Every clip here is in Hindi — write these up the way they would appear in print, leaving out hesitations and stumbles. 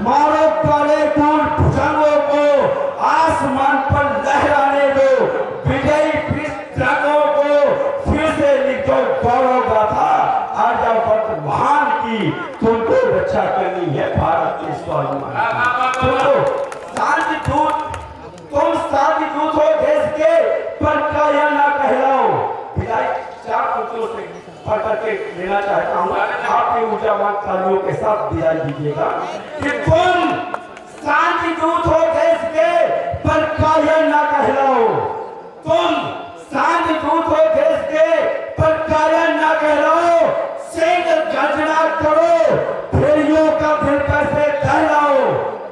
मारो काले दूर भुजंगों को, आसमान पर लहराने दो विजयी तिरंगों को, फिर से लिखो गौरव गाथा आर्यावर्त महान की, तुमको रक्षा करनी है भारत के स्वाभिमान। तुम शांति दूत हो देश के, पर क्या यह ना कहलाओ। विदाई 4 पुत्रों से पढ़ करके लेना चाहता हूँ, आपके ऊर्जावान तालियों के साथ विदाई दीजिएगा कि तुम शांति दूत हो देश के, पर क्या यह ना कहलाओ। तुम शांति दूत हो देश के, पर क्या यह ना कहलाओ। सिंह गर्जना करो, भेड़ियों का दिल कैसे दहलाओ।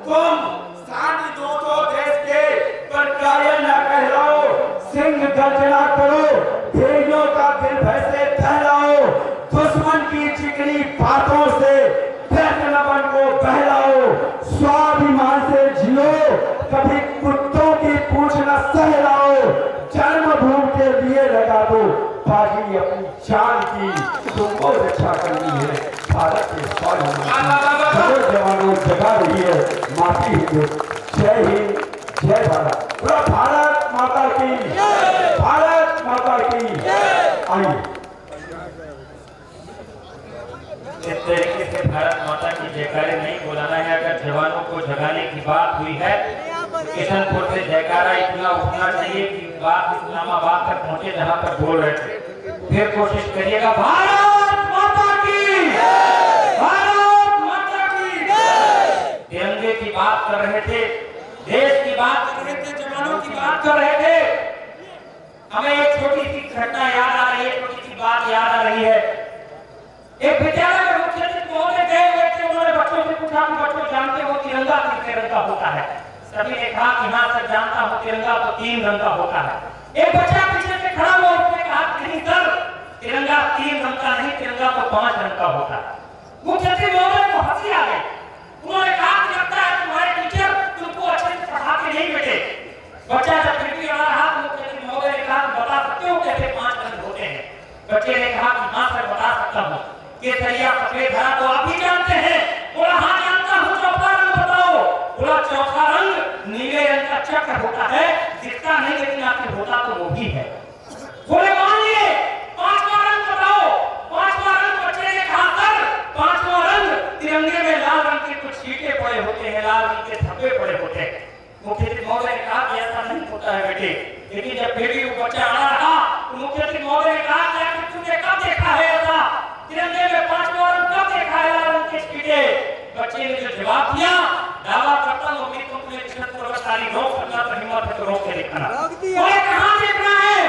तुम शांति दूत हो देश के, पर क्या यह ना कहलाओ। सिंह गर्जना करो, भेड़ियों का दिल कैसे दहलाओ। दुश्मन की चिकनी बातों से फैसलावन को बहलाओ। स्वाभिमान से जियो, कभी कुत्तों की पूंछ न सहलाओ। जन्मभूमि के लिए लगा दो बाजी अपनी जान की, तुमको रक्षा करनी है भारत के स्वाभिमान। जवानों जगा रही है माटी हिंदू। जय हिंद, जय भारत। पूरा भारत माता की, भारत माता की। आइए इस तरीके से भारत माता की जयकारे नहीं बुलाना है। अगर जवानों को जगाने की बात हुई है, किशनपुर से जयकारा इतना उठना चाहिए कि बात इस्लामाबाद तक पहुंचे जहां तक बोल रहे थे। फिर कोशिश करिएगा, भारत माता की, भारत माता की। तिरंगे की बात कर रहे थे, देश की बात कर रहे थे, जवानों की बात कर रहे थे। हमें एक छोटी सी घटना याद आ रही है, छोटी सी बात याद आ रही है। एक विद्यालय में मुख्य शिक्षक महोदय गए हुए थे, उन्होंने बच्चों से पूछा कि बच्चों जानते हो तिरंगा कितने रंग का होता है। सभी ने कहा कि हाँ सर जानता हूँ, तिरंगा तो 3 रंग का होता है। एक बच्चा पीछे से खड़ा हुआ, उसने कहा नहीं सर तिरंगा 3 रंग का नहीं, तिरंगा तो 5 रंग का होता है। मुख्य सचिव महोदय को हंसी आ गई। उन्होंने कहा कि लगता है तुम्हारे टीचर तुमको अच्छे से पढ़ाते नहीं बेटे। बच्चा जब फिर भी अड़ा रहा, मुख्य सचिव महोदय ने कहा बता सकते हो कैसे 5 रंग होते हैं। बच्चे ने कहा कि हाँ सर बता सकता हूँ। केसरिया सफेद हरा तो आप ही जानते हैं। बोला हाँ जानता हूँ, चौथा रंग बताओ। बोला चौथा रंग नीले रंग का चक्र होता है, दिखता नहीं लेकिन आखिर होता तो वो भी है। बोले मानिए 5वां रंग बताओ। 5वां रंग बच्चे ने कहा सर 5वां रंग तिरंगे में लाल रंग के कुछ छींटे पड़े होते हैं, लाल रंग के धब्बे पड़े होते हैं। मुख्य सचिव महोदय ने कहा कि ऐसा नहीं होता है बेटे। लेकिन जब फिर भी वो बच्चा अड़ा रहा तो मुख्य सचिव महोदय ने कहा कि आखिर तुमने कब देखा है ऐसा, तिरंगे में 5वां रंग कब देखा है लाल रंग के छींटे। बच्चे ने जो जवाब दिया, दावा करता हूँ अभी तुमने किशनपुर में सारी रोक करना तो हिम्मत है तो रोक के दिखाना। बोले कहाँ देखना है,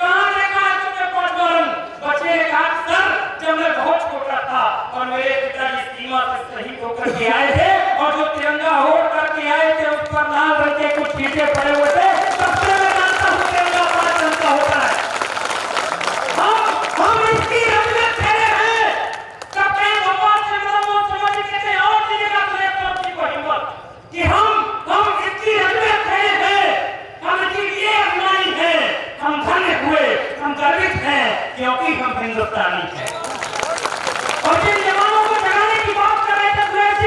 कहाँ देखा है तुमने 5वां रंग। बच्चे ने कहा सर जब मैं बहुत छोटा था और मेरे पिताजी सीमा से शहीद होकर के आए थे और जो तिरंगा ओढ़ करके आए थे उस पर लाल रंग के कुछ छींटे पड़े हुए थे, तब से मैं जानता हूँ तिरंगा 5 रंग का होता है। हम इसकी रंग में ठहरे हैं। सबके भगवान से मतलब समझ के थे और दीजिएगा तुम्हें पहुंची को हिम्मत कि हम इसकी रंग में ठहरे हैं। हम इसके लिए अभिमानी हैं, हम धन्य हुए, हम गर्वित हैं क्योंकि हम हिंदुस्तानी हैं। और जिन जवानों को जगाने की बात कर रहे थे सुरेश,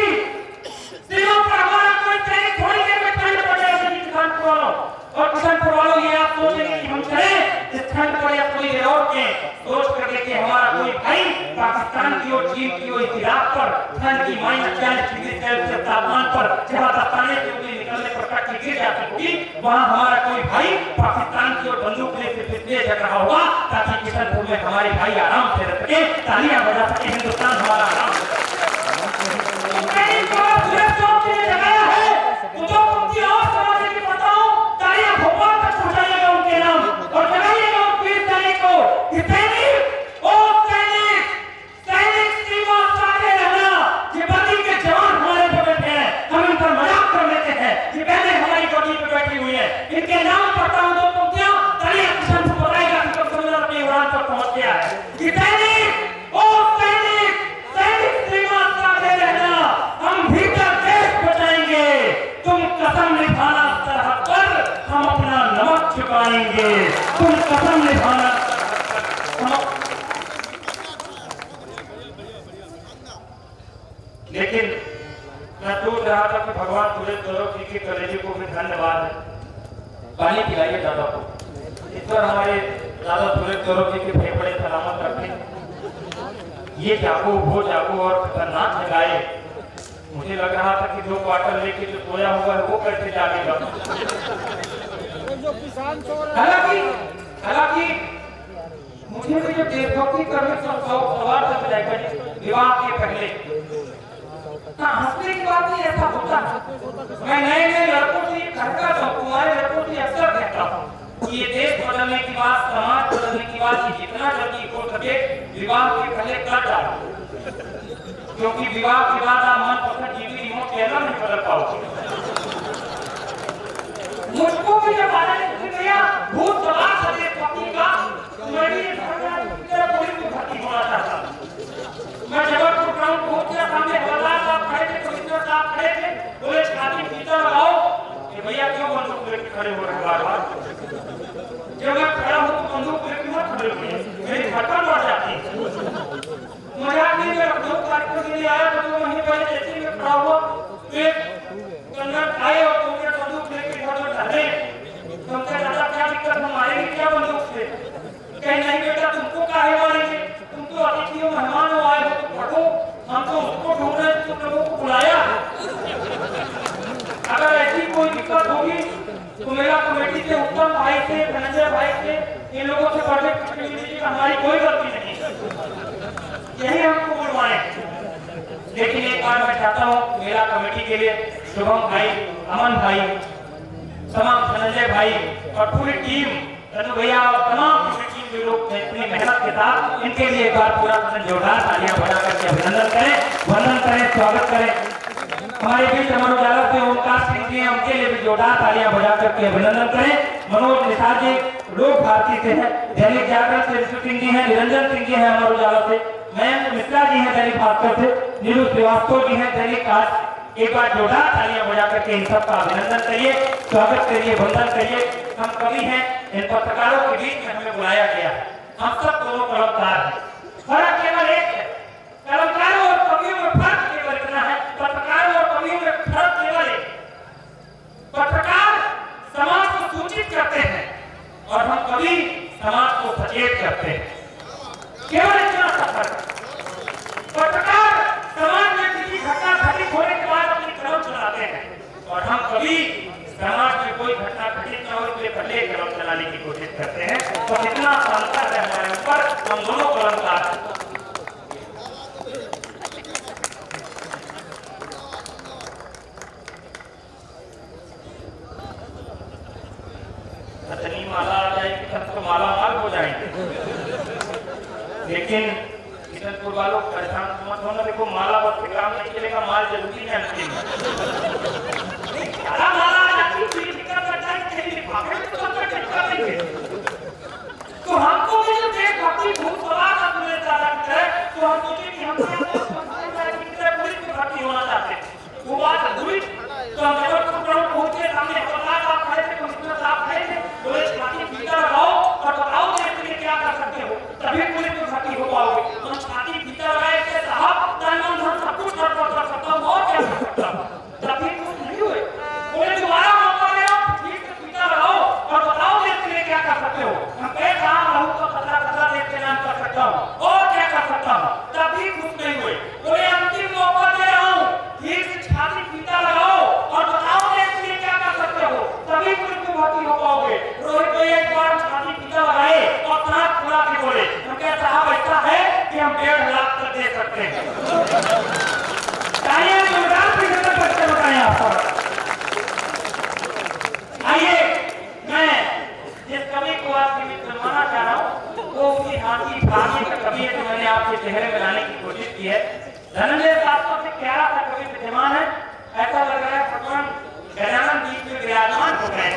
सीमा पर हमारा कोई सैनिक थोड़ी देर में ठंड पड़ जाएगी किशनपुर वालों। और किशनपुर वालों ये आप सोचेंगे कि हम चले इस ठंड पर या कोई और के सोच कर देखिए हमारा कोई भाई पाकिस्तान की ओर, चीन की ओर इराक पर ठंड की -40 डिग्री सेल्सियस तापमान पर जहाँ दस्ताने से उंगली निकलने पर कटकी गिर जाती होगी, वहाँ हमारा कोई भाई पाकिस्तान की ओर बंदूक लेकर फिर जग रहा होगा ताकि किशनपुर में हमारे भाई आराम से रह सके, तालियां बजा सके, हिंदुस्तान हमारा आराम से इनके नाम पता हूं तो तुम क्या तालियां किशनपुर बताएगा कि तुम समझ अपनी उड़ान पर पहुंच गया है। कि सैनिक सीमा साधे रहना, हम भीतर देश बचाएंगे। तुम कसम निभाना सरहद पर, हम अपना नमक चुकाएंगे। तुम कसम निभाना लेकिन मैं दूर रहा था कि भगवान सूरज सौरभ जी के कलेजे को भी धन्यवाद है। पानी पिलाइए दादा को। ईश्वर हमारे दादा सूरज सौरभ जी के फेफड़े सलामत रखे। ये जागो वो जागो और खतरनाक जगाए। मुझे लग रहा था कि 2 क्वार्टर लेके जो सोया हुआ है वो कैसे जागेगा। हालांकि मुझे भी जो देशभक्ति करने का सवाल था विवाह के पहले, हाँ हंसने की बात नहीं, ऐसा होता है। मैं नए लड़कों से कहता था, तुम्हारे लड़कों से अक्सर कहता हूँ कि ये देश बदलने की बात, समाज बदलने की बात, ये जितना जल्दी हो सके विवाह के पहले कर डालो, क्योंकि विवाह के बाद आप मनपसंद टीवी रिमोट कैमरा नहीं बदल पाओगे। मुझको भी जब आने भूत सवार था देशभक्ति का, मैं भी भर्ती होना चाहता। मैं जबलपुर ग्राउंड पहुंच गया, सामने हवलदार साहब खड़े थे, कमिश्नर साहब खड़े थे, बोले छाती पीछे लगाओ कि भैया क्यों बंदूक लेके खड़े हो रहे हैं बार-बार। जब मैं खड़ा हूं तो बंदूक लेके मत खड़े होइए, मेरी धड़कन बढ़ जाती है। मजाक नहीं, मैं बंदूक काटने के लिए आया था, तो वहीं पहले जैसे ही खड़ा हुआ एक कन्नड़ आए और तुमने बंदूक लेके घर में धरे। तुमसे ज्यादा क्या दिक्कत, हम मारेंगे क्या बंदूक से? कहीं नहीं बेटा, तुमको काहे मारेंगे, तुम तो अतिथि हो, मेहमान हो, आए हो तो पढ़ो, हम तो उसको ढूंढ रहे हैं, तुम लोगों को बुलाया। अगर ऐसी कोई दिक्कत होगी तो मेरा कमेटी से, उत्तम भाई से, धनंजय भाई से, इन लोगों से बढ़ने की हमारी कोई गलती नहीं, यही हमको बुलवाए। लेकिन एक बार मैं चाहता हूँ मेरा कमेटी के लिए शुभम भाई, अमन भाई, तमाम धनंजय भाई और पूरी टीम, रनु भैया और तमाम पूरी टीम के लोग इतनी मेहनत के साथ, इनके लिए एक बार पूरा जोरदार तालियां बजा करके अभिनंदन करें, वंदन करें, स्वागत करें। हमारे बीच अमर उजाला से ओमकार सिंह जी हैं, उनके लिए भी जोरदार तालियां बजा करके अभिनंदन करें। मनोज निषाद जी लोक भारती से हैं, दैनिक जागरण से ऋषि सिंह जी हैं, निरंजन सिंह जी हैं अमर उजाला से, मयंक मिश्रा जी हैं दैनिक भास्कर से, नीलू श्रीवास्तव जी हैं दैनिक आज। एक बार जोरदार तालियां बजा करके इन सबका अभिनंदन करिए, स्वागत करिए, वंदन करिए। हम कवि हैं, इन पत्रकारों के बीच में हमें बुलाया गया, हम सब दोनों कलमकार हैं। फर्क केवल एक है, कलमकारों और कवियों में फर्क केवल इतना है, पत्रकारों और कवियों में फर्क केवल एक, पत्रकार समाज को सूचित करते हैं और हम कवि समाज को सचेत करते हैं, केवल इतना सा फर्क। पत्रकार समाज में किसी घटना घटित होने के बाद अपनी कलम चलाते हैं और हम कभी समाज में कोई घटना घटित न हो इसलिए पहले कलम चलाने की कोशिश करते हैं। तो इतना अंतर है हमारे ऊपर, हम दोनों कलमकार हैं। इतनी माला आ जाएगी तब तो माला माल हो जाएंगे, लेकिन किशनपुर वालों परेशान मत होना, देखो माला बस से काम नहीं चलेगा, माल जरूरी है अंतिम में। माला आ जाती है, दिक्कत करता है, कहीं लिफाफे में तो सबका टक्कर नहीं है। तो हमको भी जो देशभक्ति भूत सवार का सुने ज्यादा है, तो हम सोचे कि हम पुलिस में भर्ती होना चाहते हैं। वो बात हुई तो हम जबलपुर ग्राउंड पहुंचे, सामने हवलदार साहब खड़े थे, कमिश्नर साहब खड़े थे, बोले छाती पीछे लगाओ और बताओ देश के लिए क्या कर सकते हो, तभी पुलिस में भर्ती हो पाओगे। हम छाती पीछे लगाए थे, साहब तन मन सब कुछ कर सकता हूँ और क्या कर सकता हूँ, तभी कुछ नहीं हुए। बोले दोबारा मौका दो, ठीक से पीछे लगाओ और बताओ देश के लिए क्या कर सकते हो। हम कहे कहाँ रहूँ तो खतरा देश के नाम कर सकता हूँ और क्या कर सकता हूँ, तभी कुछ नहीं हुए। बोले अंतिम मौका दे रहा हूँ, ठीक से छाती पीछे लगाओ और बताओ देश के लिए क्या कर सकते हो, तभी पुलिस में भर्ती हो पाओगे। रोहित भाई एक बार छाती पीछे लगाए और नाक खुला के बोले, हम कहे साहब ऐसा है कि हम 1.5 लाख तक दे सकते हैं। चाहिए जोरदार फिर बच्चे बताएं आपको। आइए मैं जिस कवि को आपके बीच बनवाना चाह रहा हूँ वो उसी हाथी भागी का कवि है जो मैंने आपके चेहरे में लाने की कोशिश की है। धनंजय साहब से प्यारा सा कवि विद्यमान है, ऐसा लग रहा है भगवान गजानन जी में विराजमान हो गए।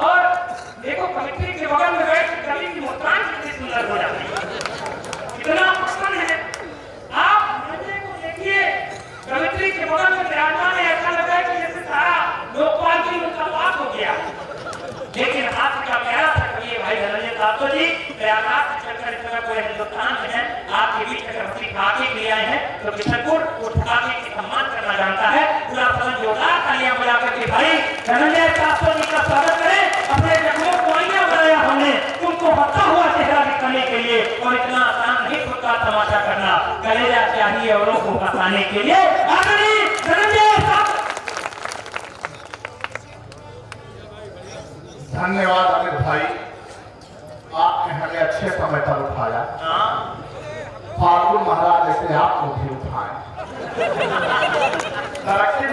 और देखो कवित्री के बगल में बैठ के कवि की मुस्कान कितनी सुंदर हो जाती है, इतना पसंद है। आप धनंजय को देखिए, कवित्री के बगल में विराजमान है, ऐसा लग रहा है कि जैसे सारा लोकपाल जी उनका पास हो गया। लेकिन आपका प्यारा सा कवि है भाई धनंजय साहब जी, प्रयागराज से चलकर इस तरह पूरे हिंदुस्तान में है, आपके बीच अगर हम सिखा के लिए आए हैं तो किशनपुर उठा के सम्मान करना जानता है। का तमाशा करना, कलेजा चाहिए औरों को हंसाने के लिए। आदरणीय धनंजय साहब। धन्यवाद अमित भाई, आपने हमें अच्छे समय पर उठाया। फाल्गुन महाराज ऐसे आपको भी उठाए। तरक्की